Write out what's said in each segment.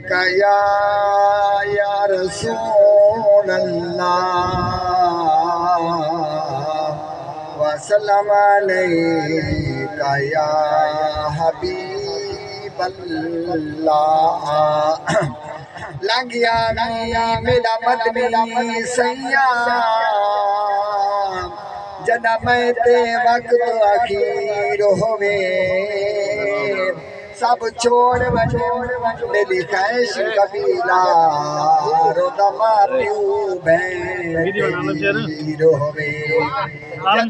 कया या रसूल अल्लाह वसल्लम अलैका या हबीब अल्लाह। लंघिया मेरा मदनी सैया जना मैं ते वक्त अखीर होवे सब छोड़ मेरी कैश कबीला रोदमा प्यू भैर होवे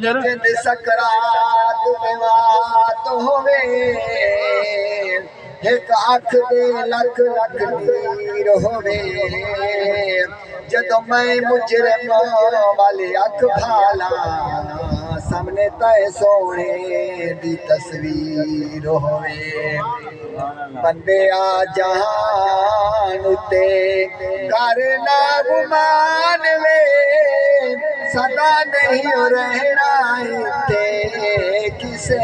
जद सकरात बात होवे एक अख दे लख लख नीर होवे जदों मैं मुजरिम वाले अख भाला सामने तय सोने दी तस्वीर होवे बंदे आ जहान उते करना गुमान वे सदा नहीं रहना इते किसे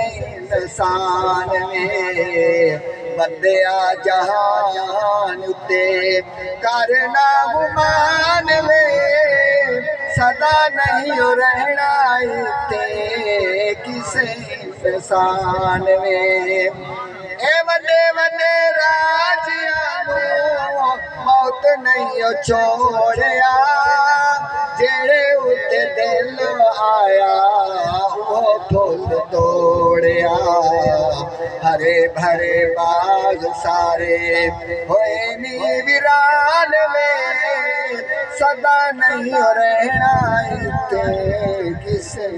इंसान में बंदे आ जहान उते करना गुमान वे सदा नहीं रहना इते किसे इंसान में ए वडे वडे राजिया मौत नहीं छोड़िया जेड़े उते दिल आया वो फूल तोड़िया हरे भरे बाग सारे होए नी वीरान में सदा नहीं रहना इते किसे